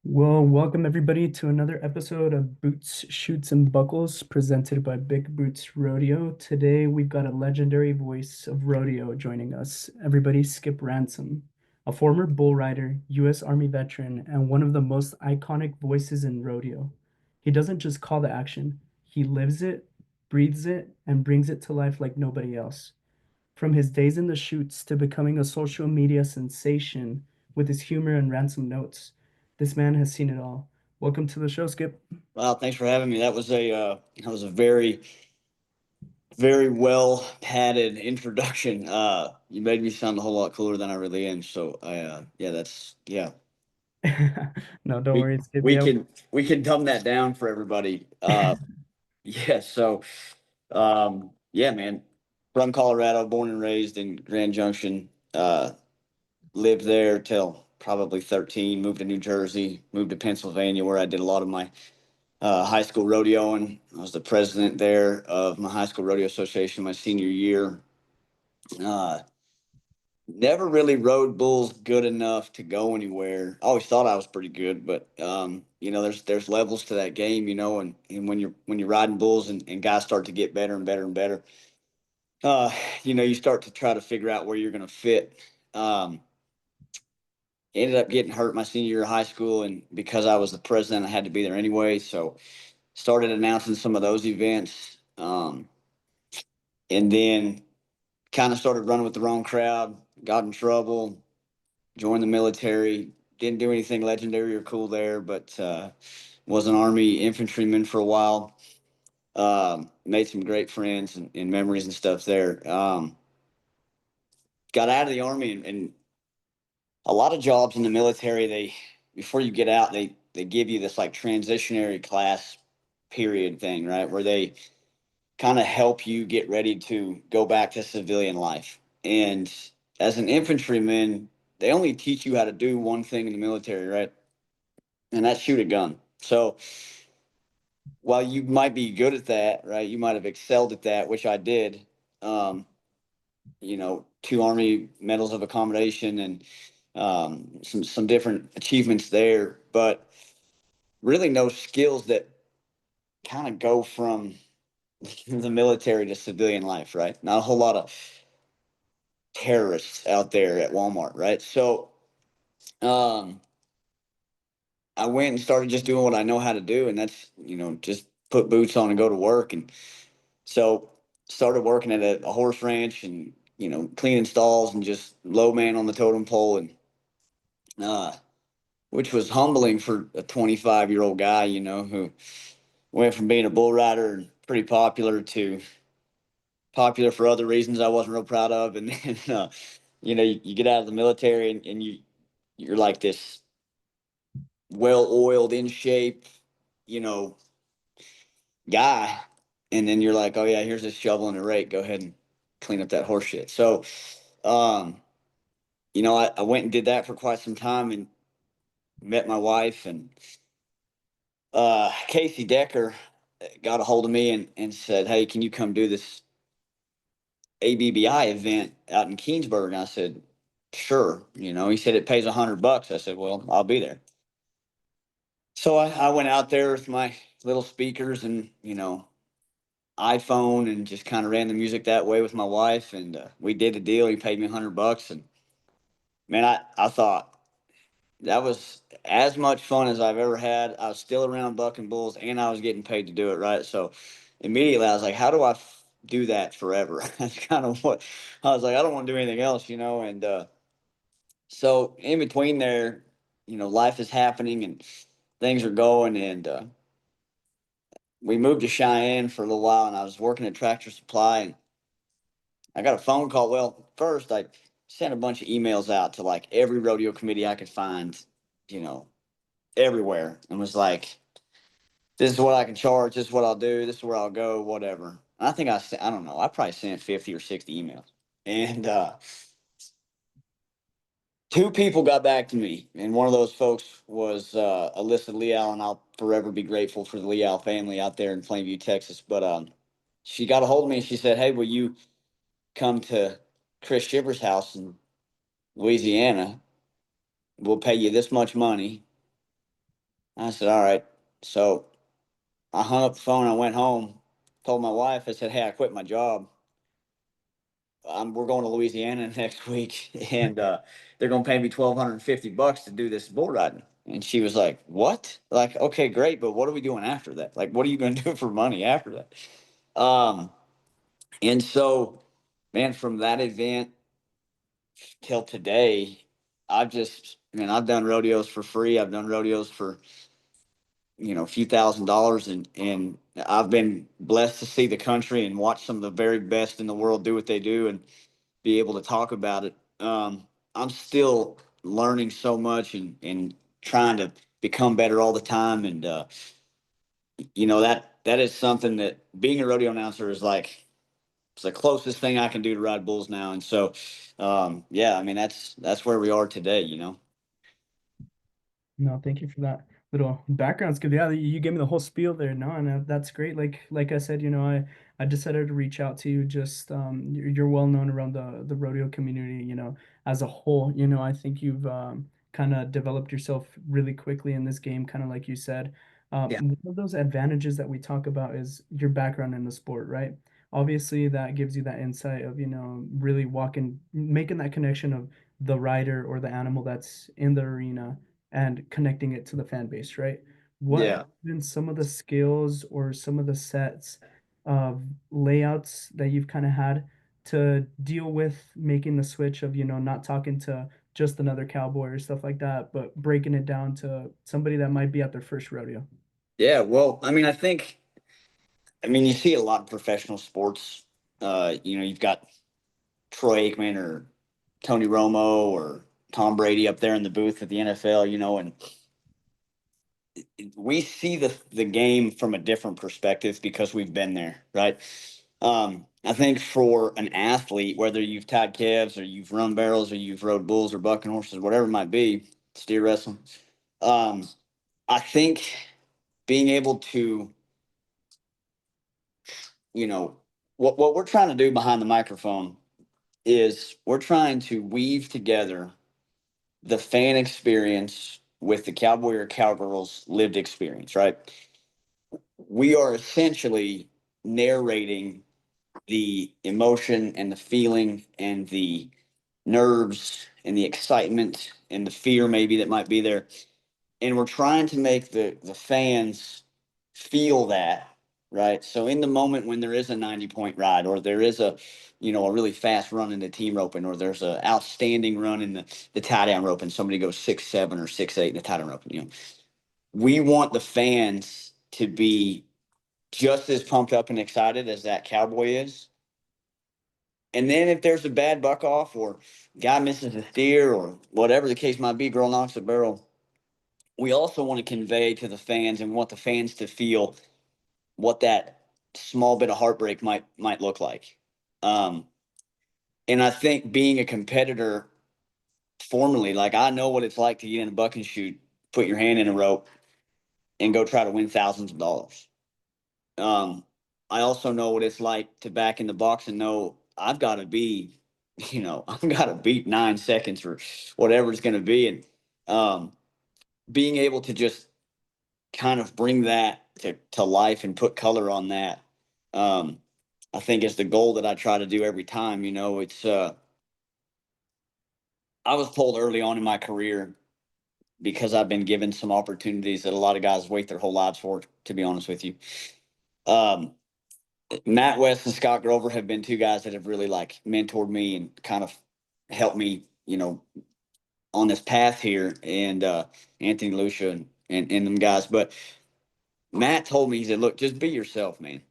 Well, welcome everybody to another episode of Boots, Shoots, and Buckles presented by Big Boots Rodeo. Today we've got a legendary voice of rodeo joining us. Everybody, Skip Ransom, a former bull rider, U.S. Army veteran, and one of the most iconic voices in rodeo. He doesn't just call the action, he lives it, breathes it, and brings it to life like nobody else. From his days in the shoots to becoming a social media sensation with his humor and ransom notes, this man has seen it all. Welcome to the show, Skip. Wow, thanks for having me. That was a very well padded introduction. You made me sound a whole lot cooler than I really am. So yeah, No, don't we worry, Skip. we Yeah. can we can dumb that down for everybody. Yeah. Yeah, man. From Colorado, born and raised in Grand Junction. Lived there till probably 13. Moved to New Jersey. Moved to Pennsylvania, where I did a lot of my high school rodeoing. I was the president there of my high school rodeo association my senior year. Uh, Never really rode bulls good enough to go anywhere. I always thought I was pretty good, but there's levels to that game, and when you're riding bulls and guys start to get better and better and better, you start to try to figure out where you're going to fit. Um, Ended up getting hurt my senior year of high school, and because I was the president, I had to be there anyway. So started announcing some of those events. And then kind of started running with the wrong crowd, got in trouble, joined the military. Didn't do anything legendary or cool there, but was an Army infantryman for a while. Made some great friends and memories and stuff there. Got out of the Army, and a lot of jobs in the military, they before you get out, they give you this like transitionary class period thing, right? Where they kind of help you get ready to go back to civilian life. And as an infantryman, they only teach you how to do one thing in the military, right? And that's shoot a gun. So while you might be good at that, right, you might have excelled at that, which I did. Um, 2 Army medals of accommodation and some different achievements there, but really no skills that kind of go from the military to civilian life, right? Not a whole lot of terrorists out there at Walmart, right? So um, I went and started just doing what I know how to do, and that's just put boots on and go to work. And so started working at a horse ranch and cleaning stalls and just low man on the totem pole, and uh, which was humbling for a 25-year-old guy, who went from being a bull rider and pretty popular to popular for other reasons I wasn't real proud of, and then you get out of the military and you're like this well oiled, in shape, you know, guy. And then you're like, oh yeah, here's this shovel and a rake. Go ahead and clean up that horse shit. So, um, I went and did that for quite some time and met my wife, and Casey Decker got a hold of me and said, hey, can you come do this ABBI event out in Keensburg? And I said, sure. He said it pays $100. I said, well, I'll be there. So I went out there with my little speakers and, iPhone, and just kind of ran the music that way with my wife. And we did the deal. He paid me $100. And man, I thought that was as much fun as I've ever had. I was still around bucking bulls and I was getting paid to do it. Right. So immediately I was like, how do I do that forever? That's kind of what I was like. I don't want to do anything else, And so in between there, life is happening and things are going. And we moved to Cheyenne for a little while, and I was working at Tractor Supply, and I got a phone call. Well, first I sent a bunch of emails out to like every rodeo committee I could find, you know, everywhere, and was like, "This is what I can charge. This is what I'll do. This is where I'll go. Whatever." And I think I don't know. I probably sent 50 or 60 emails, and two people got back to me, and one of those folks was Alyssa Leal, and I'll forever be grateful for the Leal family out there in Plainview, Texas. But she got a hold of me and she said, "Hey, will you come to Chris Shiver's house in Louisiana? We'll pay you this much money, I said, all right. So I hung up the phone. I went home, told my wife, I said, hey, I quit my job. We're going to Louisiana next week, and they're going to pay me $1,250 to do this bull riding. And she was like, "What? Like, okay, great, but what are we doing after that? Like, what are you going to do for money after that?" Um, and so, man, from that event till today, I've done rodeos for free. I've done rodeos for a few $1,000s, and I've been blessed to see the country and watch some of the very best in the world do what they do, and be able to talk about it. I'm still learning so much and trying to become better all the time. And that is something that being a rodeo announcer is like it's the closest thing I can do to ride bulls now. And so, yeah, I mean that's where we are today. No, thank you for that little background skip. Yeah, you gave me the whole spiel there. No, and that's great. Like I said, I decided to reach out to you. Just you're well known around the rodeo community. As a whole. I think you've kind of developed yourself really quickly in this game. Kind of like you said. Yeah, One of those advantages that we talk about is your background in the sport, right? Obviously, that gives you that insight of really making that connection of the rider or the animal that's in the arena and connecting it to the fan base, right? What have yeah, been some of the skills or some of the sets of layouts that you've kind of had to deal with making the switch of, not talking to just another cowboy or stuff like that, but breaking it down to somebody that might be at their first rodeo? yeah. Well, you see a lot of professional sports. You've got Troy Aikman or Tony Romo or Tom Brady up there in the booth at the NFL, and we see the game from a different perspective because we've been there, right? I think for an athlete, whether you've tied calves or you've run barrels or you've rode bulls or bucking horses, whatever it might be, steer wrestling, um, I think being able to, you know, what we're trying to do behind the microphone is we're trying to weave together the fan experience with the cowboy or cowgirl's lived experience, right? We are essentially narrating the emotion and the feeling and the nerves and the excitement and the fear maybe that might be there, and we're trying to make the fans feel that, right? So in the moment when there is a 90-point ride, or there is a really fast run in the team roping, or there's an outstanding run in the tie down rope and somebody goes 6-7 or 6-8 in the tie down rope, we want the fans to be just as pumped up and excited as that cowboy is. And then if there's a bad buck off, or guy misses a steer, or whatever the case might be, girl knocks a barrel, we also want to convey to the fans and want the fans to feel what that small bit of heartbreak might look like. Um, and I think being a competitor formerly, like I know what it's like to get in a buck and shoot, put your hand in a rope, and go try to win thousands of dollars. Um, I also know what it's like to back in the box and know I've got to be, I've got to beat 9 seconds or whatever it's going to be. And being able to just kind of bring that to life and put color on that, um, I think is the goal that I try to do every time. I was told early on in my career, because I've been given some opportunities that a lot of guys wait their whole lives for, to be honest with you. Um, Matt West and Scott Grover have been two guys that have really like mentored me and kind of helped me, on this path here, and Anthony Lucia and them guys. But Matt told me, he said, look, just be yourself, man.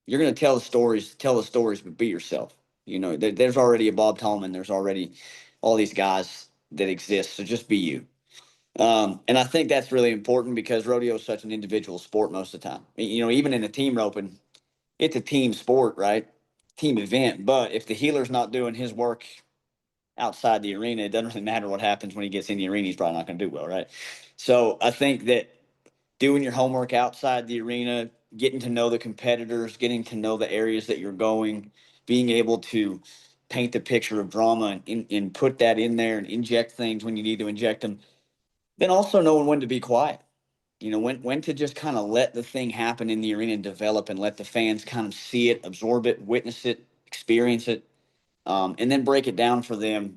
You're going to tell the stories, but be yourself. There's already a Bob Tallman. There's already all these guys that exist. So just be you. And I think that's really important because rodeo is such an individual sport most of the time. Even in a team roping, it's a team sport, right? Team event. But if the healer's not doing his work outside the arena, it doesn't really matter what happens when he gets in the arena. He's probably not going to do well, right? So I think that doing your homework outside the arena, getting to know the competitors, getting to know the areas that you're going, being able to paint the picture of drama and put that in there and inject things when you need to inject them. Then also knowing when to be quiet. when to just kind of let the thing happen in the arena and develop and let the fans kind of see it, absorb it, witness it, experience it, and then break it down for them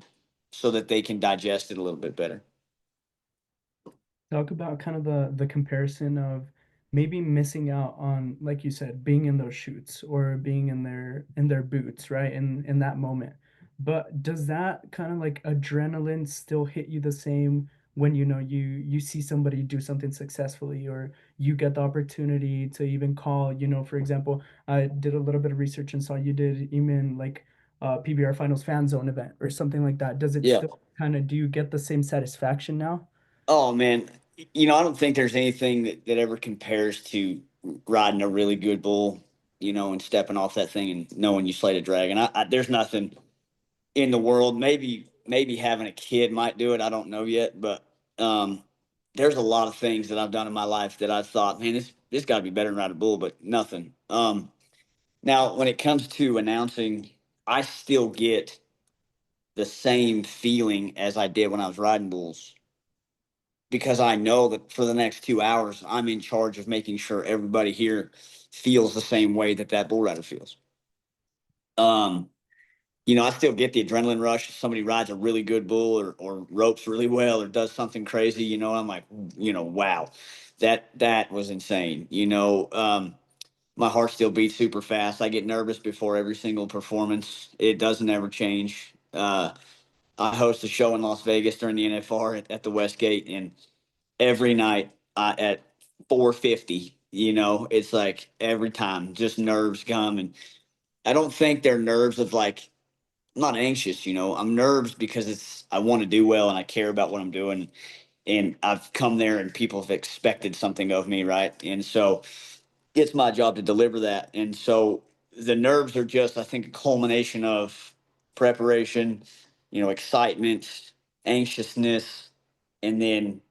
so that they can digest it a little bit better. Talk about kind of the comparison of maybe missing out on, like you said, being in those shoots or being in their boots, right? In that moment. But does that kind of like adrenaline still hit you the same when you see somebody do something successfully, or you get the opportunity to even call, for example, I did a little bit of research and saw you did even like PBR Finals fan zone event or something like that. Does it Yeah. still kind of, do you get the same satisfaction now? Oh man, I don't think there's anything that ever compares to riding a really good bull, and stepping off that thing and knowing you slayed a dragon. There's nothing in the world. Maybe having a kid might do it. I don't know yet, but um, there's a lot of things that I've done in my life that I thought, man, this got to be better than ride a bull, but nothing. Now, when it comes to announcing, I still get the same feeling as I did when I was riding bulls because I know that for the next 2 hours, I'm in charge of making sure everybody here feels the same way that bull rider feels. Um, I still get the adrenaline rush. If somebody rides a really good bull or ropes really well or does something crazy, I'm like, wow, that was insane. My heart still beats super fast. I get nervous before every single performance. It doesn't ever change. I host a show in Las Vegas during the NFR at the Westgate, and every night at 4:50, it's like every time just nerves come, and I don't think they're nerves of like I'm not anxious, I'm nerves because I want to do well and I care about what I'm doing, and I've come there and people have expected something of me, right? And so it's my job to deliver that. And so the nerves are just, I think, a culmination of preparation, excitement, anxiousness, and then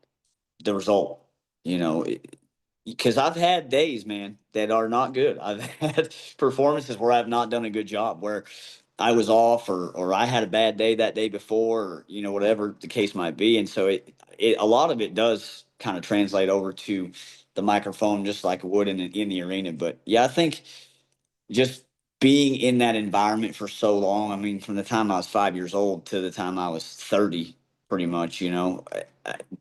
the result, you know, because I've had days, man, that are not good. I've had performances where I've not done a good job, where I was off or I had a bad day that day before, or, whatever the case might be. And so a lot of it does kind of translate over to the microphone, just like it would in the arena. But yeah, I think just being in that environment for so long. I mean, from the time I was 5 years old to the time I was 30, pretty much,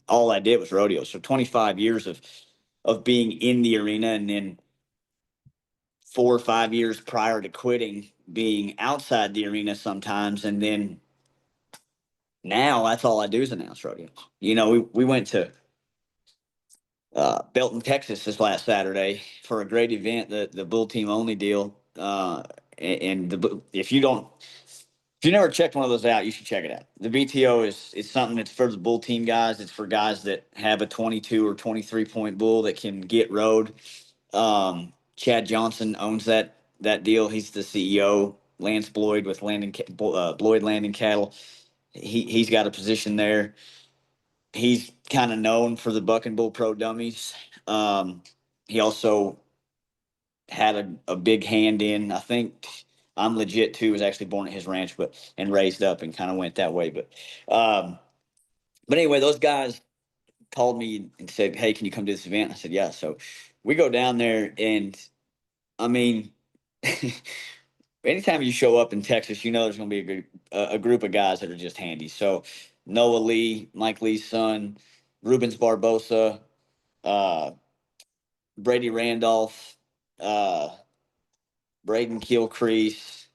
all I did was rodeo. So 25 years of being in the arena, and then 4 or 5 years prior to quitting being outside the arena sometimes. And then now that's all I do is announce rodeo. We went to Belton, Texas this last Saturday for a great event, the bull team only deal. And if you never checked one of those out, you should check it out. The BTO is something that's for the bull team guys. It's for guys that have a 22 or 23 point bull that can get rode. Chad Johnson owns that deal. He's the CEO. Lance Bloyd with Bloyd Landing Cattle. He's got a position there. He's kind of known for the Buck and Bull Pro dummies. He also had a big hand in. I think I'm legit too. Was actually born at his ranch, but and raised up and kind of went that way. Um, but anyway, those guys called me and said, "Hey, can you come to this event?" I said, "Yeah." So we go down there, and I mean, anytime you show up in Texas, there's going to be a group of guys that are just handy. So Noah Lee, Mike Lee's son, Rubens Barbosa, uh, Brady Randolph, uh, Braden Gilcrease,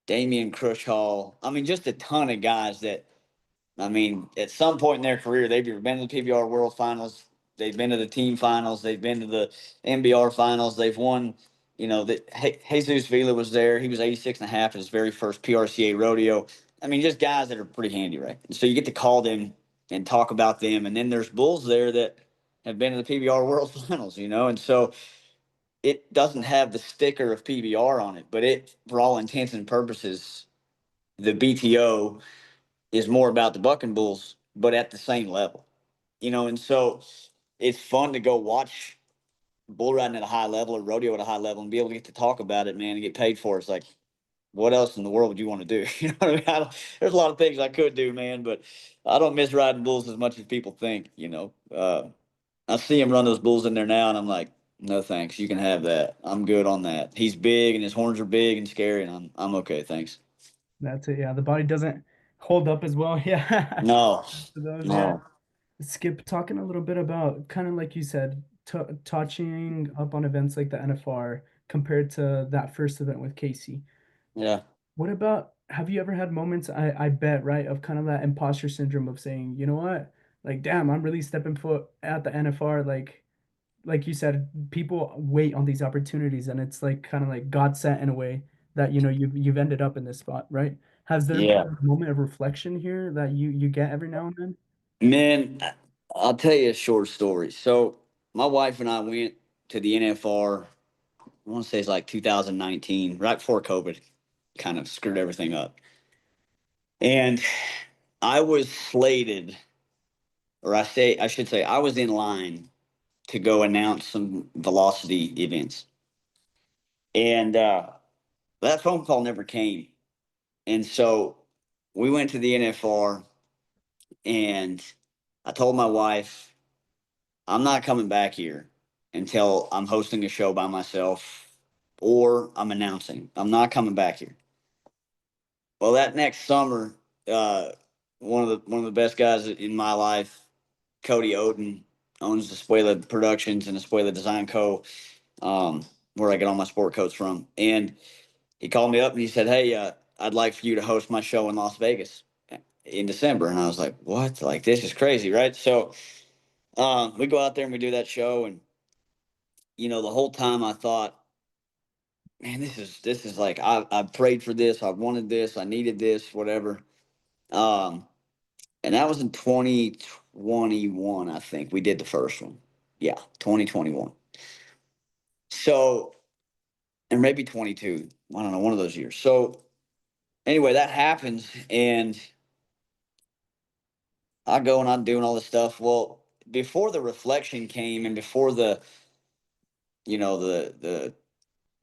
Damian Crushhall. I mean, just a ton of guys that, I mean, at some point in their career, they've either been to the PBR World Finals, they've been to the team finals, they've been to the NBR finals, they've won. Jesus Vila was there. He was 86 and a half at his very first PRCA rodeo. I mean, just guys that are pretty handy, right? And so you get to call them and talk about them. And then there's bulls there that have been to the PBR World Finals, and so it doesn't have the sticker of PBR on it, but for all intents and purposes, the BTO is more about the bucking bulls, but at the same level, and so it's fun to go watch bull riding at a high level or rodeo at a high level and be able to get to talk about it, man, and get paid for it. It's like, what else in the world would you want to do? You know what I mean? There's a lot of things I could do, man, but I don't miss riding bulls as much as people think. I see him run those bulls in there now, and I'm like, no thanks. You can have that. I'm good on that. He's big, and his horns are big and scary, and I'm okay. Thanks. That's it. Yeah, the body doesn't hold up as well. Yeah. No, For those, yeah. no, Skip, talking a little bit about kind of like you said, t touching up on events like the NFR compared to that first event with Casey. yeah, What about, have you ever had moments, I bet, right, of kind of that imposter syndrome of saying, you know what, like, damn, I'm really stepping foot at the NFR, like you said, people wait on these opportunities, and it's like kind of like God sent in a way that you've ended up in this spot, right? Has there been yeah. a moment of reflection here that you get every now and then? Man, I'll tell you a short story. So my wife and I went to the NFR. I want to say it's like 2019, right before COVID, kind of screwed everything up. And I was slated, or I should say, I was in line to go announce some velocity events. And that phone call never came. And so we went to the NFR, and I told my wife, I'm not coming back here until I'm hosting a show by myself or I'm announcing. I'm not coming back here. Well, that next summer, uh, one of the best guys in my life, Cody Oden, owns Espuela Productions and Espuela Design Co., where I get all my sport coats from. And he called me up and he said, "Hey, I'd like for you to host my show in Las Vegas in December." And I was like, "What? Like, this is crazy, right?" So we go out there and we do that show. And, the whole time I thought, man, this is like, I prayed for this. I wanted this. I needed this, whatever. Um, and that was in 2021, I think. We did the first one. Yeah, 2021. So, and maybe 22. I don't know, one of those years. So, anyway, that happens. And I go and I'm doing all this stuff. Well, before the reflection came and before the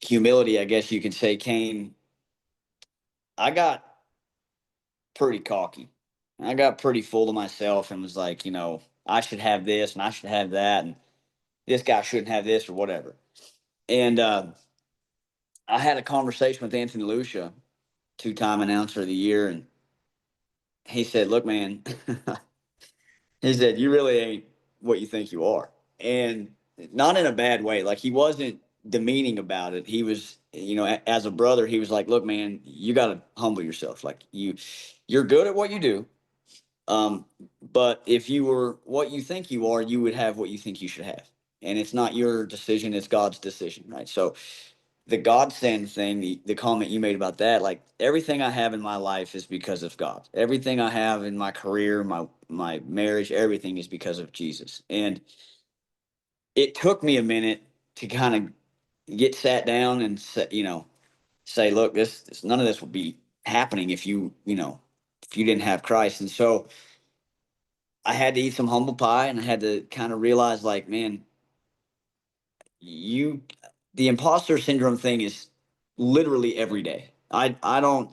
humility, I guess you could say, came, I got pretty cocky. I got pretty full of myself and was like, I should have this and I should have that, and this guy shouldn't have this or whatever. And I had a conversation with Anthony Lucia, two-time announcer of the year, and he said, "Look, man," he said, "you really ain't what you think you are," and not in a bad way. Like, he wasn't demeaning about it. He was, as a brother, he was like, "Look, man, you got to humble yourself. Like, you're good at what you do. Um, but if you were what you think you are, you would have what you think you should have. And it's not your decision, it's God's decision, right?" So the godsend thing, the comment you made about that, like, everything I have in my life is because of God. Everything I have in my career, my marriage, everything is because of Jesus. And it took me a minute to kind of get sat down and say, look, this none of this would be happening if you didn't have Christ. And so I had to eat some humble pie, and I had to kind of realize, like, man, you the imposter syndrome thing is literally every day. I know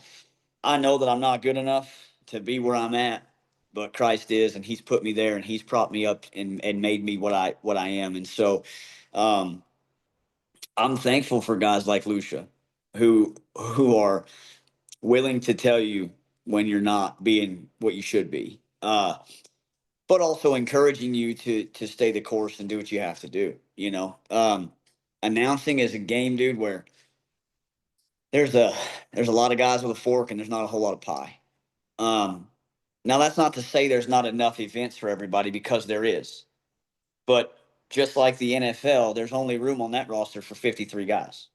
that I'm not good enough to be where I'm at, but Christ is, and he's put me there, and he's propped me up and made me what I am. And so I'm thankful for guys like Lucia who are willing to tell you when you're not being what you should be. But also encouraging you to stay the course and do what you have to do. Announcing is a game, dude, where there's a there's a lot of guys with a fork and there's not a whole lot of pie. Um, Now that's not to say there's not enough events for everybody, because there is. But just like the NFL, there's only room on that roster for 53 guys.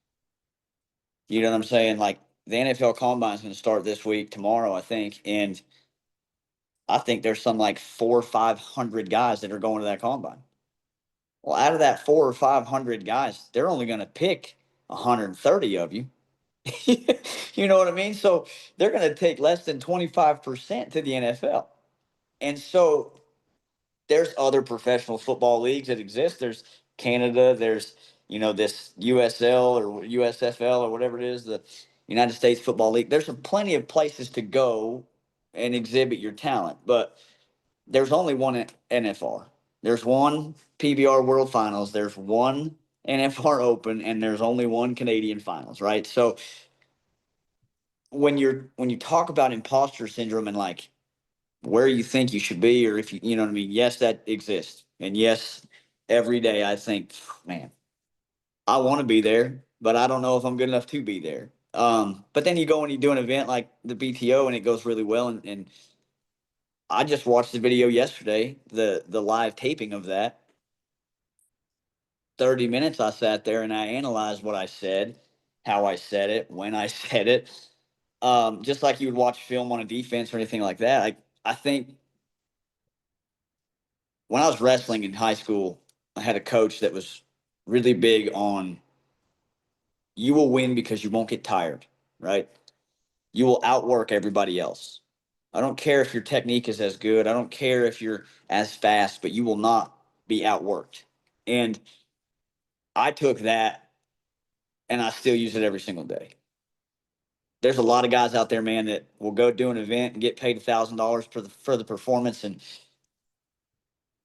You know what I'm saying? Like, the NFL Combine is going to start this week, tomorrow, I think, and I think there's some like 400 or 500 guys that are going to that combine. Well, out of that 400 or 500 guys, they're only going to pick 130 of you. You know what I mean? So they're going to take less than 25% to the NFL. And so there's other professional football leagues that exist. There's Canada, there's, this USL or USFL or whatever it is, the United States Football League. There's plenty of places to go and exhibit your talent, but there's only one NFR. There's one PBR World Finals, there's one NFR Open, and there's only one Canadian Finals, right? So when you talk about imposter syndrome and like where you think you should be, or if you know what I mean, yes, that exists. And yes, every day I think, man, I want to be there, but I don't know if I'm good enough to be there. But then you go and you do an event like the BTO and it goes really well. And I just watched the video yesterday, the live taping of that. 30 minutes I sat there and I analyzed what I said, how I said it, when I said it. Just like you would watch film on a defense or anything like that. I think when I was wrestling in high school, I had a coach that was really big on you will win because you won't get tired, right? You will outwork everybody else. I don't care if your technique is as good. I don't care if you're as fast, but you will not be outworked. And I took that and I still use it every single day. There's a lot of guys out there, man, that will go do an event and get paid $1,000 for the performance, and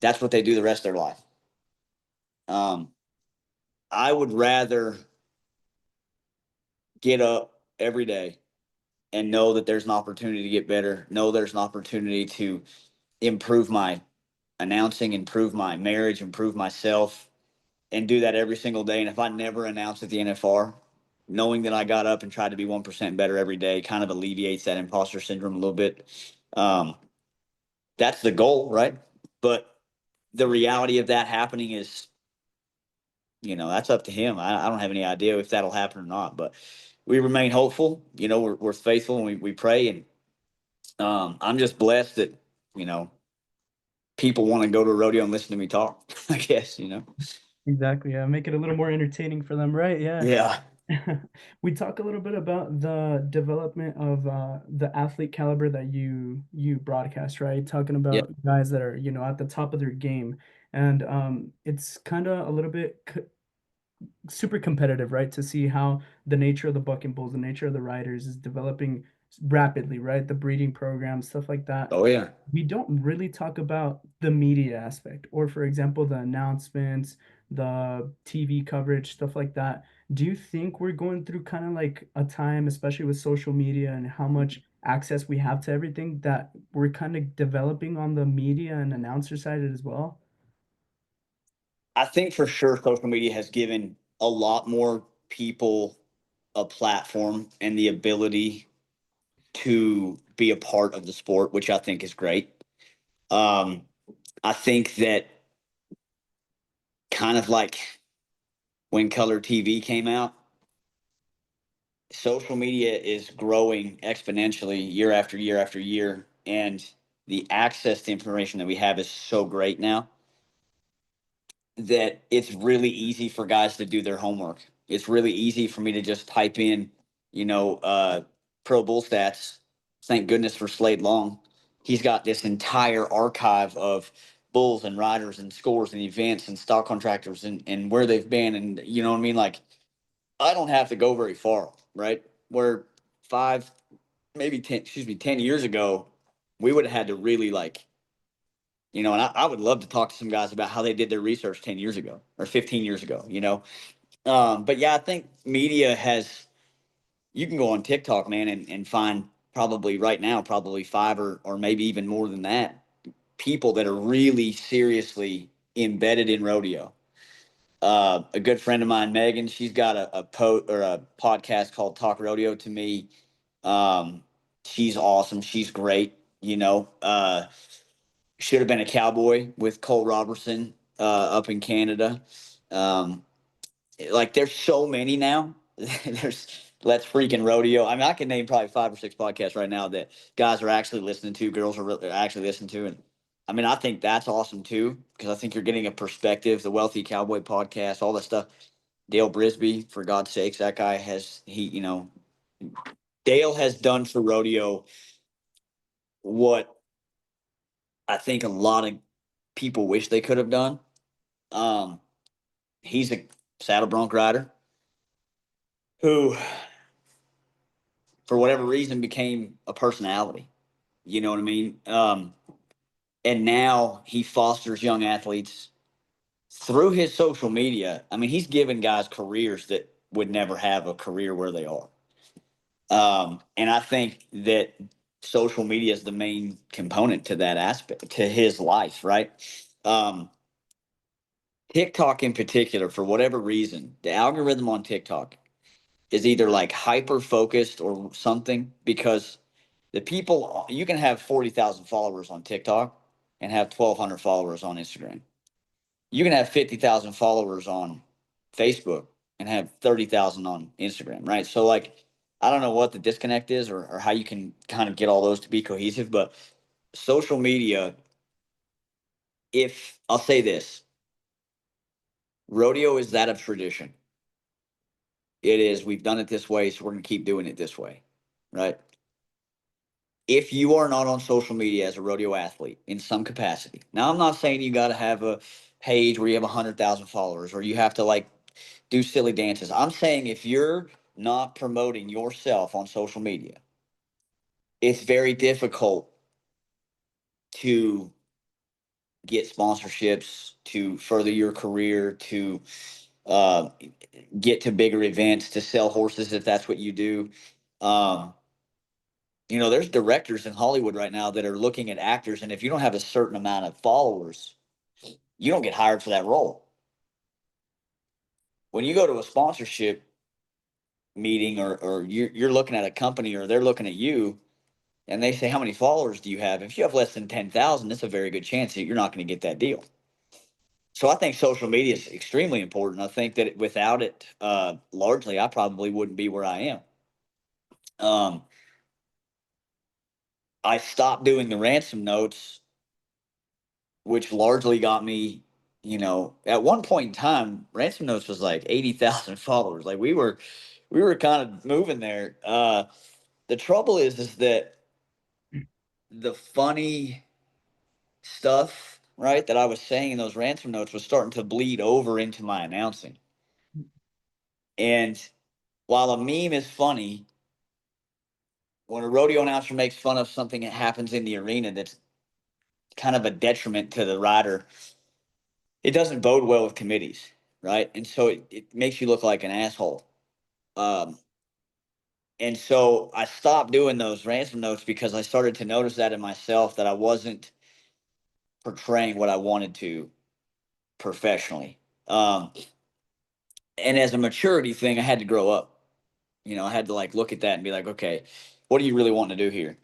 that's what they do the rest of their life. Um, I would rather get up every day and know that there's an opportunity to get better, know there's an opportunity to improve my announcing, improve my marriage, improve myself, and do that every single day. And if I never announce at the NFR, knowing that I got up and tried to be 1% better every day kind of alleviates that imposter syndrome a little bit. Um, that's the goal, right? But the reality of that happening is, that's up to him. I don't have any idea if that'll happen or not, but we remain hopeful. We're faithful and we pray. And I'm just blessed that, you know, people want to go to a rodeo and listen to me talk, I guess. Exactly. Yeah. Make it a little more entertaining for them, right? Yeah. Yeah. We talk a little bit about the development of the athlete caliber that you broadcast, right? Talking Yeah. about guys that are, at the top of their game. And it's kind of a little bit super competitive, right? To see how the nature of the bucking bulls, the nature of the riders is developing rapidly, right? The breeding program, stuff like that. Oh, yeah. We don't really talk about the media aspect, or for example, the announcements, the TV coverage, stuff like that. Do you think we're going through kind of like a time, especially with social media and how much access we have to everything, that we're kind of developing on the media and announcer side as well? I think for sure social media has given a lot more people a platform and the ability to be a part of the sport, which I think is great. Um, I think that kind of like when color TV came out, social media is growing exponentially year after year after year. And the access to information that we have is so great now that it's really easy for guys to do their homework. It's really easy for me to just type in, you know, pro bull stats. Thank goodness for Slade Long. He's got this entire archive of bulls and riders and scores and events and stock contractors and where they've been. And you know what I mean? Like, I don't have to go very far, right? Where five, maybe 10, 10 years ago, we would have had to really like, and I would love to talk to some guys about how they did their research 10 years ago or 15 years ago. But yeah, I think media has, you can go on TikTok, man, and find probably right now, probably five or maybe even more than that, people that are really seriously embedded in rodeo. A good friend of mine, Megan, she's got a podcast called Talk Rodeo to me. Um, she's awesome. She's great. Should have been a cowboy with Cole Robertson up in Canada. Um, like there's so many now. There's Let's Freaking Rodeo. I mean, I can name probably five or six podcasts right now that guys are actually listening to, girls are actually listening to, and I mean, I think that's awesome too because I think you're getting a perspective. The Wealthy Cowboy podcast, all that stuff. Dale Brisby, for God's sakes, that guy Dale has done for rodeo what I think a lot of people wish they could have done. Um, he's a saddle bronc rider who, for whatever reason, became a personality. You know what I mean? And now he fosters young athletes through his social media. I mean, he's given guys careers that would never have a career where they are. And I think that social media is the main component to that aspect, to his life, right? Um, TikTok in particular, for whatever reason, the algorithm on TikTok is either like hyper focused or something, because the people, you can have 40,000 followers on TikTok and have 1,200 followers on Instagram. You can have 50,000 followers on Facebook and have 30,000 on Instagram, right? So, like, I don't know what the disconnect is, or how you can kind of get all those to be cohesive, but social media, if I'll say this, rodeo is that of tradition. It is, we've done it this way, so we're going to keep doing it this way, right? If you are not on social media as a rodeo athlete in some capacity, now I'm not saying you got to have a page where you have 100,000 followers or you have to like do silly dances. I'm saying if you're not promoting yourself on social media, it's very difficult to get sponsorships, to further your career, to uh, get to bigger events, to sell horses if that's what you do. Um, there's directors in Hollywood right now that are looking at actors, and if you don't have a certain amount of followers, you don't get hired for that role. When you go to a sponsorship meeting, or you're looking at a company or they're looking at you, and they say, how many followers do you have? If you have less than 10,000, it's a very good chance that you're not going to get that deal. So I think social media is extremely important. I think that without it, largely, I probably wouldn't be where I am. Um, I stopped doing the ransom notes, which largely got me, at one point in time, ransom notes was like 80,000 followers. Like we were kind of moving there. The trouble is that the funny stuff, right, that I was saying in those ransom notes was starting to bleed over into my announcing. And while a meme is funny, when a rodeo announcer makes fun of something that happens in the arena that's kind of a detriment to the rider, it doesn't bode well with committees, right? And so it makes you look like an asshole. Um, and so I stopped doing those ransom notes because I started to notice that in myself, that I wasn't portraying what I wanted to professionally. And as a maturity thing, I had to grow up. I had to like look at that and be like, okay, what do you really want to do here?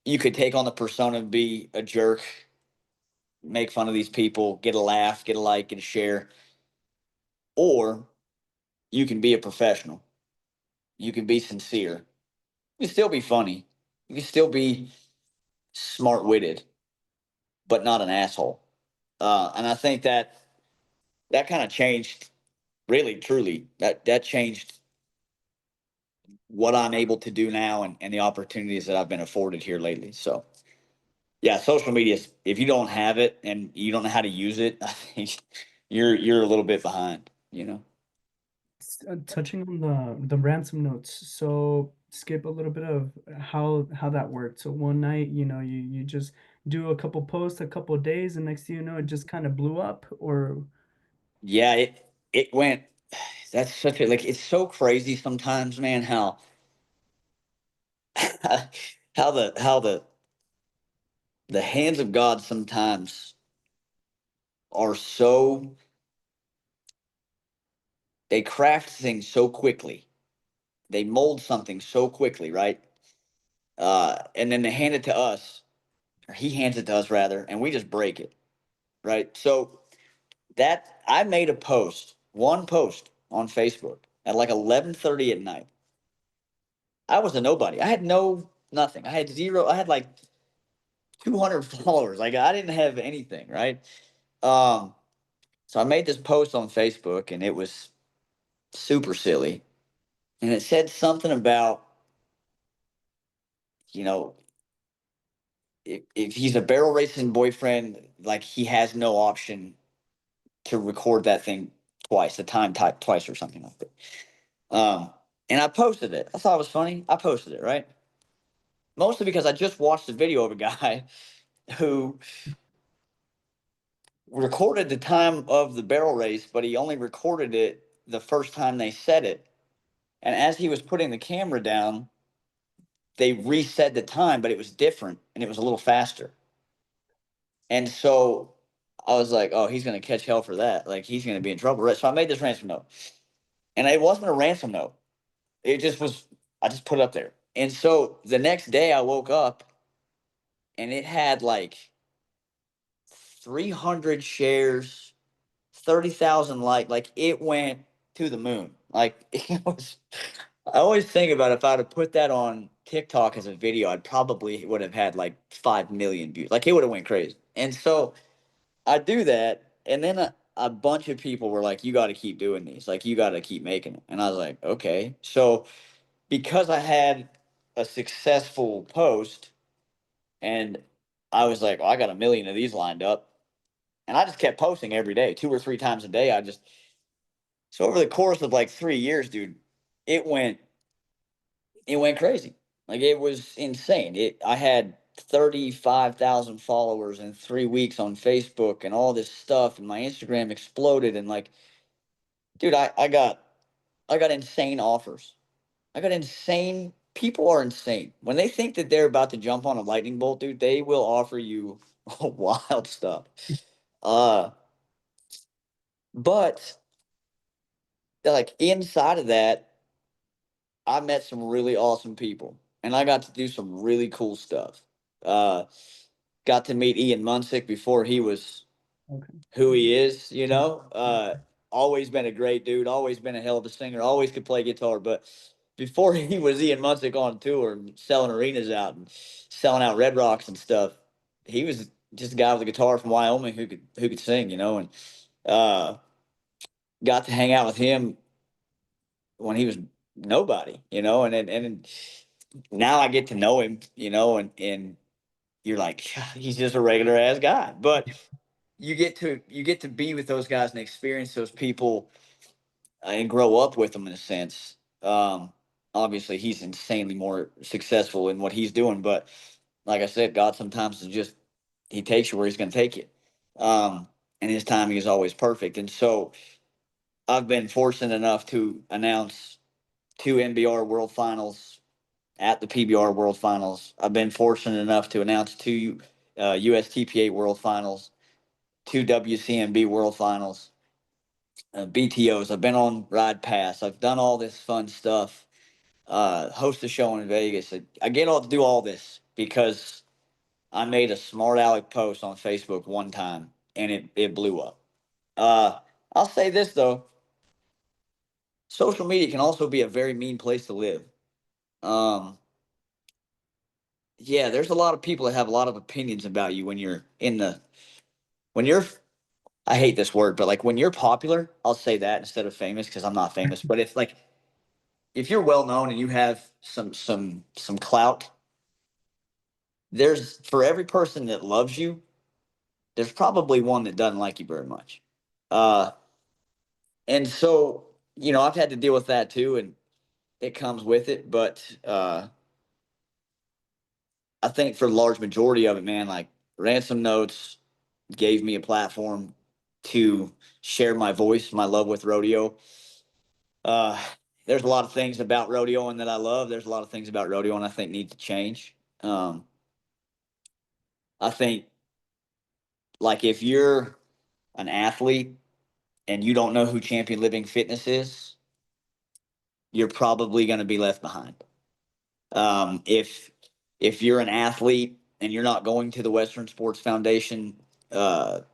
You could take on the persona, be a jerk, make fun of these people, get a laugh, get a like, get a share, or you can be a professional. You can be sincere. You can still be funny. You can still be smart witted, but not an asshole. And I think that kind of changed, really, truly. That changed what I'm able to do now, and the opportunities that I've been afforded here lately. So yeah, social media, if you don't have it and you don't know how to use it, I think you're a little bit behind. Touching on the ransom notes, so skip a little bit of how that worked. So one night, you just do a couple posts, a couple days, and next thing you know, it just kind of blew up. Or Yeah, it went. That's such a, like, it's so crazy sometimes, man, how how the hands of God sometimes are so, they craft things so quickly. They mold something so quickly, right? And then they hand it to us, or he hands it to us rather, and we just break it, right? So that I made a post, one post on Facebook at like 11:30 at night. I was a nobody. I had nothing. I had zero. I had like 200 followers. Like I didn't have anything, right? Um, so I made this post on Facebook, and it was super silly, and it said something about, you know if he's a barrel racing boyfriend, like he has no option to record that thing twice, the time type twice or something like that. Um, and I posted it. I thought it was funny. I posted it, right? Mostly because I just watched a video of a guy who recorded the time of the barrel race, but he only recorded it the first time they said it. And as he was putting the camera down, they reset the time, but it was different and it was a little faster. And so I was like, oh, he's going to catch hell for that. Like, he's going to be in trouble. Right. So I made this ransom note. And it wasn't a ransom note. It just was, I just put it up there. And so the next day I woke up and it had like 300 shares, 30,000 like it went to the moon. Like it was, I always think about if I'd have put that on TikTok as a video, I'd probably would have had like 5 million views. Like it would have went crazy. And so I do that. And then a bunch of people were like, you got to keep doing these. Like you got to keep making them. And I was like, okay. So because I had a successful post and I was like, oh, I got a million of these lined up. And I just kept posting every day, 2 or 3 times a day. So over the course of like 3 years, dude, it went, it went crazy. Like it was insane. I had 35,000 followers in 3 weeks on Facebook and all this stuff. And my Instagram exploded. And like, dude, I got insane offers. I got insane. People are insane. When they think that they're about to jump on a lightning bolt, dude, they will offer you wild stuff. Uh, but like inside of that, I met some really awesome people, and I got to do some really cool stuff. Uh, got to meet Ian Munsick before he was Okay. who he is. Yeah. Always been a great dude. Always been a hell of a singer. Always could play guitar, but before he was Ian Munsick on tour and selling arenas out and selling out Red Rocks and stuff, he was just a guy with a guitar from Wyoming who could sing, and uh, got to hang out with him when he was nobody, and now I get to know him, and you're like, he's just a regular ass guy. But you get to be with those guys and experience those people and grow up with them in a sense. Obviously, he's insanely more successful in what he's doing, but like I said, God sometimes is just he takes you where he's going to take you, and his timing is always perfect. And so I've been fortunate enough to announce two NBR World Finals at the PBR World Finals. I've been fortunate enough to announce two USTPA World Finals, two WCMB World Finals, BTOs. I've been on Ride Pass. I've done all this fun stuff. Host a show in Vegas. I get all to do all this because I made a smart aleck post on Facebook one time and it blew up. Uh, I'll say this though: social media can also be a very mean place to live. Um, yeah, there's a lot of people that have a lot of opinions about you when you're I hate this word, but like when you're popular, I'll say that instead of famous because I'm not famous. But if you're well known and you have some clout, there's for every person that loves you, there's probably one that doesn't like you very much. Uh, and so I've had to deal with that too, and it comes with it. But I think for the large majority of it, man, like ransom notes gave me a platform to share my voice, my love with rodeo. Uh, there's a lot of things about rodeo and that I love. There's a lot of things about rodeo and I think need to change. I think like if you're an athlete and you don't know who Champion Living Fitness is, you're probably going to be left behind. If you're an athlete and you're not going to the Western Sports Foundation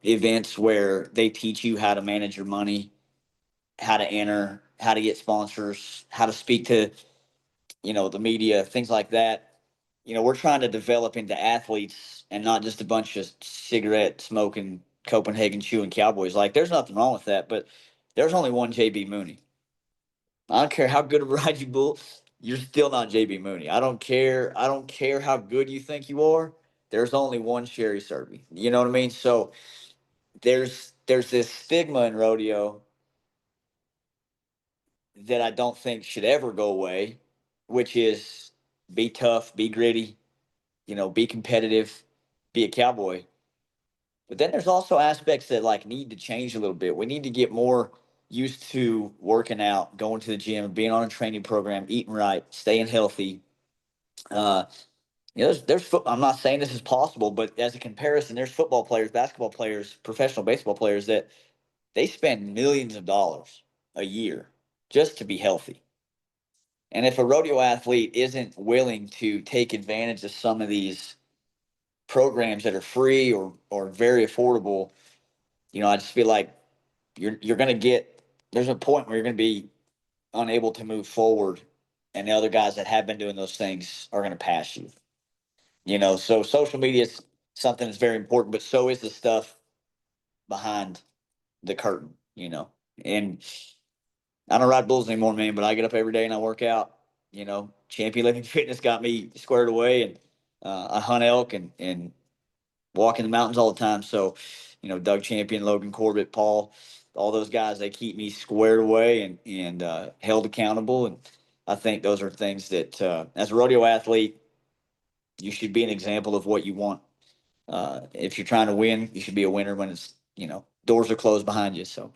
events where they teach you how to manage your money, how to enter, how to get sponsors, how to speak to the media, things like that. We're trying to develop into athletes and not just a bunch of cigarette smoking, Copenhagen chewing cowboys. Like, there's nothing wrong with that, but there's only one JB Mooney. I don't care how good of a ride you bull, you're still not JB Mooney. I don't care. I don't care how good you think you are. There's only one Sherry Serby. You know what I mean? So there's this stigma in rodeo that I don't think should ever go away, which is be tough, be gritty, be competitive. be a cowboy. But then there's also aspects that like need to change a little bit. We need to get more used to working out, going to the gym, being on a training program, eating right, staying healthy. Uh, I'm not saying this is possible, but as a comparison, there's football players, basketball players, professional baseball players that they spend millions of dollars a year just to be healthy. And if a rodeo athlete isn't willing to take advantage of some of these programs that are free or very affordable, I just feel like you're going to get there's a point where you're going to be unable to move forward, and the other guys that have been doing those things are going to pass you. So social media is something that's very important, but so is the stuff behind the curtain. And I don't ride bulls anymore, man, but I get up every day and I work out. Champion Living Fitness got me squared away, and I hunt elk and walk in the mountains all the time. So, Doug Champion, Logan Corbett, Paul, all those guys, they keep me squared away and held accountable. And I think those are things that, as a rodeo athlete, you should be an example of what you want. If you're trying to win, you should be a winner when doors are closed behind you. So,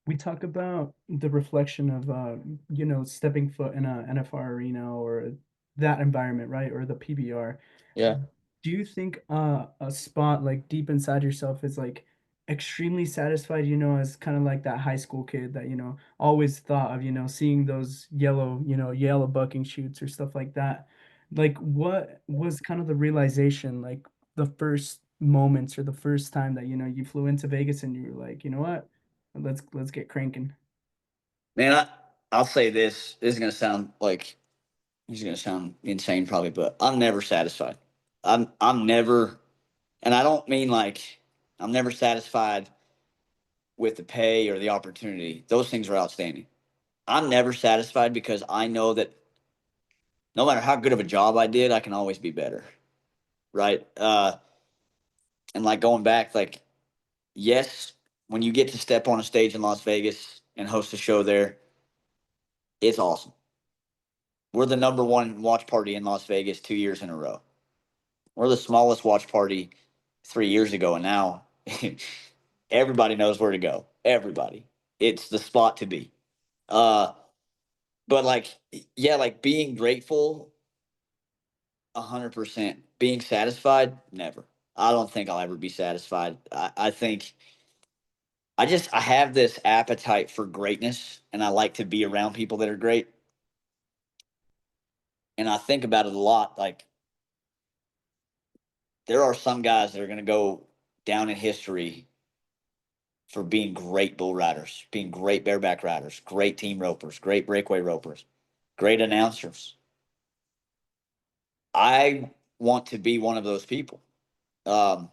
We talk about the reflection of stepping foot in a NFR arena or that environment, right? Or the PBR. yeah. Do you think a spot like deep inside yourself is like extremely satisfied, as kind of like that high school kid that, always thought of, seeing those yellow bucking shoots or stuff like that? Like what was kind of the realization, like the first moments or the first time that, you flew into Vegas and you were like, you know what? Let's get cranking. Man, I'll say this. This is gonna sound insane probably, but I'm never satisfied. I'm never, and I don't mean like I'm never satisfied with the pay or the opportunity. Those things are outstanding. I'm never satisfied because I know that no matter how good of a job I did, I can always be better. Right. And like going back, like, yes, when you get to step on a stage in Las Vegas and host a show there, it's awesome. We're the number one watch party in Las Vegas 2 years in a row. We're the smallest watch party 3 years ago, and now everybody knows where to go. Everybody, it's the spot to be. Uh, but like, yeah, like being grateful, 100%. Being satisfied, never. I don't think I'll ever be satisfied. I think I have this appetite for greatness, and I like to be around people that are great. And I think about it a lot. Like there are some guys that are going to go down in history for being great bull riders, being great bareback riders, great team ropers, great breakaway ropers, great announcers. I want to be one of those people. And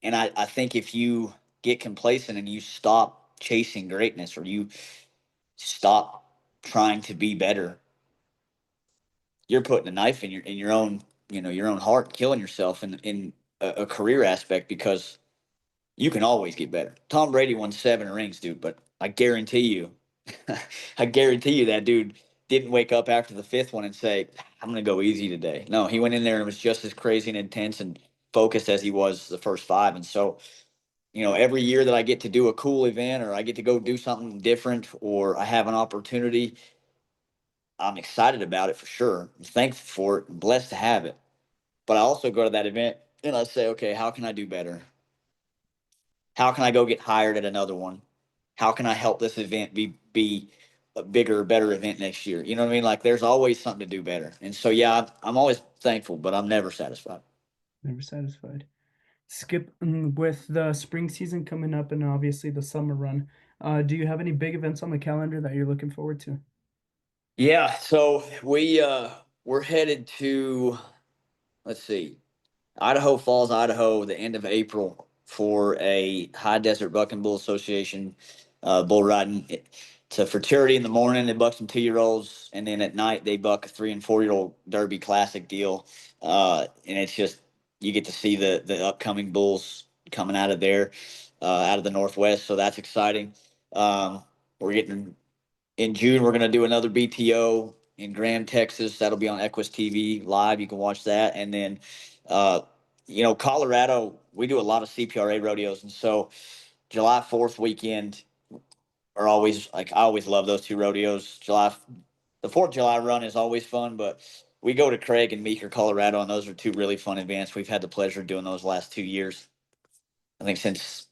I think if you get complacent and you stop chasing greatness or you stop trying to be better, you're putting a knife in your own your own heart, killing yourself in a career aspect because you can always get better. Tom Brady won 7 rings, dude, but I guarantee you, I guarantee you that dude didn't wake up after the fifth one and say, I'm going to go easy today. No, he went in there and was just as crazy and intense and focused as he was the first five. And so, every year that I get to do a cool event or I get to go do something different or I have an opportunity, I'm excited about it for sure. I'm thankful for it. I'm blessed to have it. But I also go to that event and I say, okay, how can I do better? How can I go get hired at another one? How can I help this event be a bigger, better event next year? You know what I mean? Like there's always something to do better. And so yeah, I'm always thankful, but I'm never satisfied. Never satisfied. Skip, with the spring season coming up and obviously the summer run, do you have any big events on the calendar that you're looking forward to? Yeah, so we're headed to, let's see, Idaho Falls, Idaho, the end of April for a High Desert Buck and Bull Association bull riding. It's a fraternity in the morning. They buck some 2-year-olds, and then at night they buck a 3 and 4-year-old Derby Classic deal. And it's just you get to see the upcoming bulls coming out of there, out of the Northwest. So that's exciting. We're getting in June. We're gonna do another BTO in Graham, Texas. That'll be on Equus TV live. You can watch that, and then. Colorado, we do a lot of CPRA rodeos, and so July 4th weekend are always like I always love those two rodeos. The 4th of July run is always fun, but we go to Craig and Meeker, Colorado, and those are two really fun events. We've had the pleasure of doing those last 2 years. I think since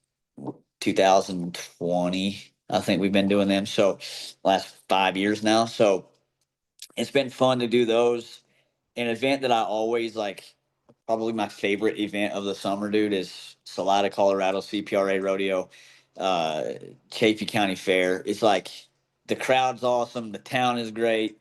2020, I think we've been doing them. So last 5 years now. So it's been fun to do those. An event that I always like, probably my favorite event of the summer, dude, is Salida, Colorado CPRA Rodeo, uh, Chaffee County Fair. It's like the crowd's awesome. The town is great.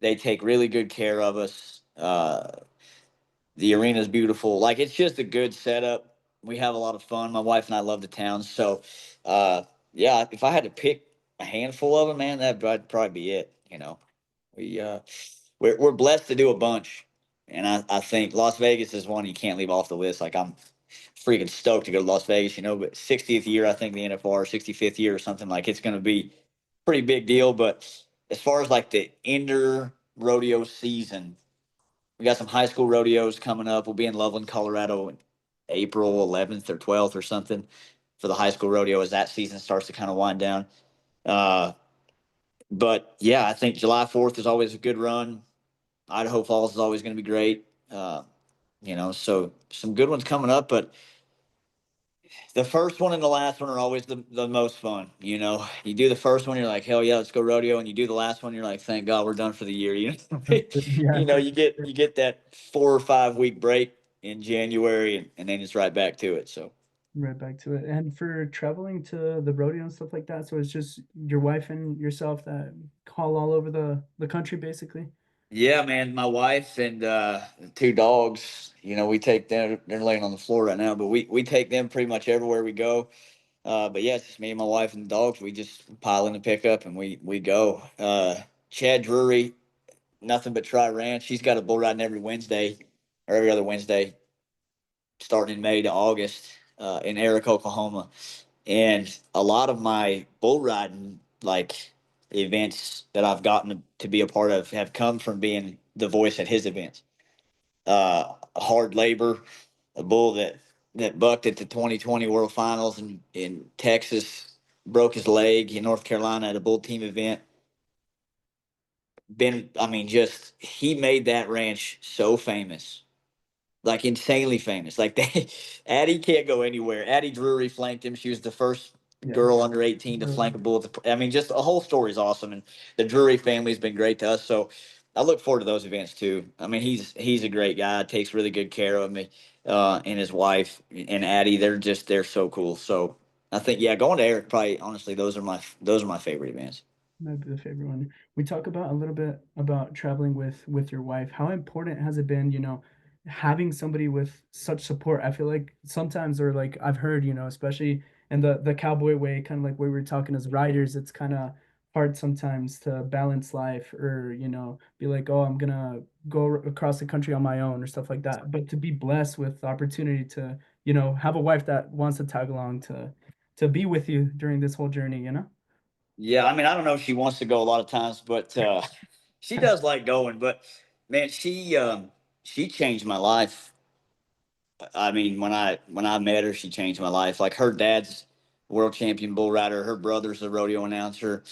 They take really good care of us. The arena's beautiful. Like it's just a good setup. We have a lot of fun. My wife and I love the town. So, uh, yeah, if I had to pick a handful of them, man, that'd probably be it. We we're blessed to do a bunch, and I think Las Vegas is one you can't leave off the list. Like I'm freaking stoked to go to Las Vegas, but 60th year, I think the NFR 65th year or something, like it's going to be pretty big deal. But as far as like the indoor rodeo season, we got some high school rodeos coming up. We'll be in Loveland, Colorado, in April 11th or 12th or something for the high school rodeo as that season starts to kind of wind down. Uh, but yeah, I think July 4th is always a good run. Idaho Falls is always going to be great. So some good ones coming up, but the first one and the last one are always the most fun. You do the first one, you're like, hell yeah, let's go rodeo. And you do the last one, you're like, thank God we're done for the year. Yeah, for You get that 4 or 5 week break in January and then it's right back to it. So right back to it. And for traveling to the rodeo and stuff like that, so it's just your wife and yourself that call all over the country basically. yeah, man, my wife and the two dogs, we take them, they're laying on the floor right now, but we take them pretty much everywhere we go. But yeah, it's just me and my wife and the dogs. We just pile in the pickup and we go. Chad Drury, nothing but try ranch. He's got a bull riding every Wednesday or every other Wednesday, starting in May to August, in Eric, Oklahoma. And a lot of my bull riding like events that I've gotten to be a part of have come from being the voice at his events. Hard labor, a bull that bucked at the 2020 World Finals in Texas, broke his leg in North Carolina at a bull team event. I mean, just he made that ranch so famous, like insanely famous. Like Addie can't go anywhere. Addie Drury flanked him. She was the first Yeah. girl under 18 to flank a bull. I mean, just the whole story is awesome, and the Drury family's been great to us. So I look forward to those events too. I mean, he's a great guy. Takes really good care of me, and his wife and Addie. They're so cool. So I think yeah, going to Eric probably honestly those are my favorite events. Might be the favorite one. We talk about a little bit about traveling with your wife. How important has it been, having somebody with such support? I feel like sometimes, or like I've heard, especially in the cowboy way, kind of like we were talking as riders, it's kind of hard sometimes to balance life or, be like, oh, I'm gonna go across the country on my own or stuff like that. But to be blessed with the opportunity to, have a wife that wants to tag along to be with you during this whole journey. Yeah, I mean, I don't know if she wants to go a lot of times, but she does like going. But man, she changed my life. I mean, when I met her, she changed my life. Like her dad's world champion bull rider, her brother's a rodeo announcer.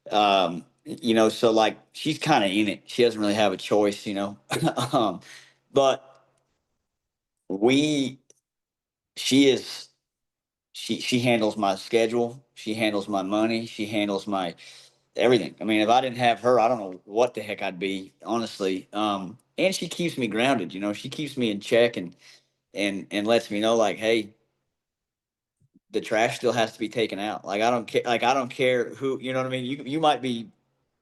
So like she's kind of in it. She doesn't really have a choice. But we, she is she handles my schedule. She handles my money. She handles my everything. I mean, if I didn't have her, I don't know what the heck I'd be, honestly. And she keeps me grounded. She keeps me in check and lets me know, like, hey, the trash still has to be taken out. Like, I don't care. Like, I don't care who. You know what I mean? You might be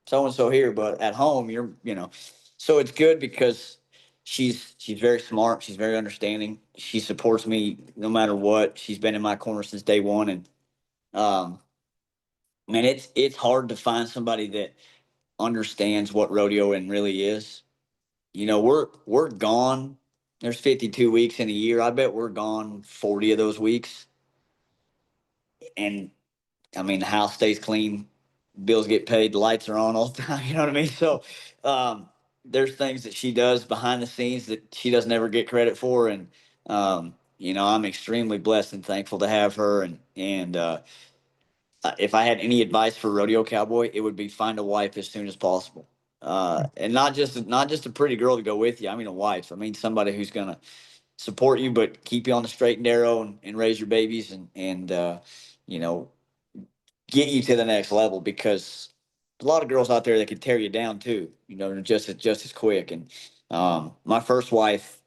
so and so here, but at home, you're. So it's good because she's very smart. She's very understanding. She supports me no matter what. She's been in my corner since day one, and um, man, it's hard to find somebody that understands what rodeoing really is. We're gone. There's 52 weeks in a year. I bet we're gone 40 of those weeks. And I mean, the house stays clean, bills get paid, the lights are on all the time. You know what I mean? So um, there's things that she does behind the scenes that she doesn't ever get credit for. And I'm extremely blessed and thankful to have her. If I had any advice for rodeo cowboy, it would be find a wife as soon as possible. And not just a pretty girl to go with you. I mean a wife. I mean somebody who's gonna support you, but keep you on the straight and narrow and raise your babies and you know get you to the next level because a lot of girls out there that could tear you down too. Just as quick. And my first wife,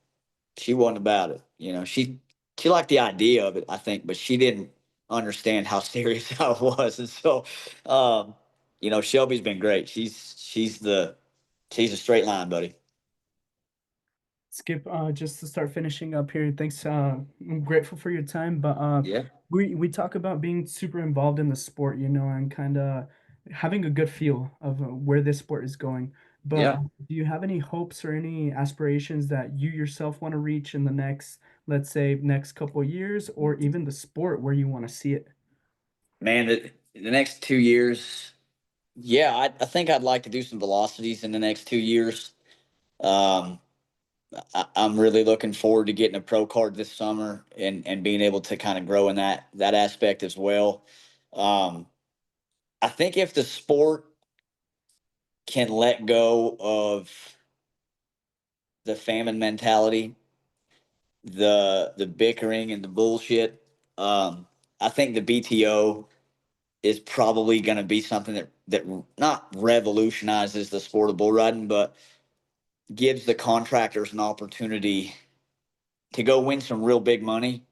she wasn't about it. She liked the idea of it, I think, but she didn't understand how serious I was. And so, Shelby's been great. She's a straight line, buddy. Skip, just to start finishing up here, thanks. I'm grateful for your time, but Yeah, we talk about being super involved in the sport, and kind of having a good feel of where this sport is going. But yeah, do you have any hopes or any aspirations that you yourself want to reach in the next, let's say, next couple of years, or even the sport where you want to see it? man. The next 2 years, yeah, I think I'd like to do some velocities in the next 2 years. Um, I'm really looking forward to getting a pro card this summer and being able to kind of grow in that aspect as well. Um, I think if the sport can let go of the famine mentality, the bickering and the bullshit, um, I think the BTO is probably going to be something that not revolutionizes the sport of bull riding, but gives the contractors an opportunity to go win some real big money.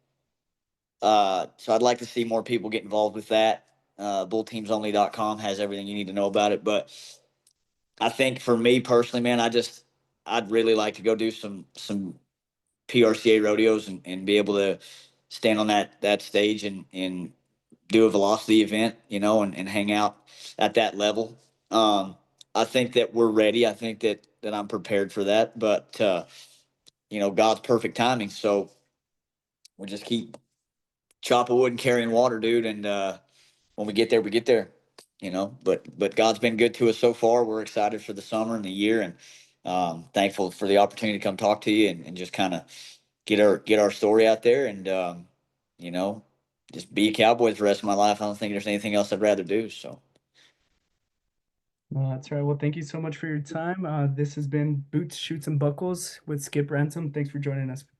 So I'd like to see more people get involved with that. Bullteamsonly.com has everything you need to know about it. But I think for me personally, man, I'd really like to go do some PRCA rodeos and be able to stand on that stage and do a velocity event, and hang out at that level. Um, I think that we're ready. I think that I'm prepared for that. But God's perfect timing. So we just keep chopping wood and carrying water, dude. And when we get there, we get there. But God's been good to us so far. We're excited for the summer and the year, and thankful for the opportunity to come talk to you and just kind of get our story out there and you know just be a cowboy for the rest of my life. I don't think there's anything else I'd rather do. So That's right. Well, thank you so much for your time. This has been Boots, Shoots, and Buckles with Skip Ransom. Thanks for joining us.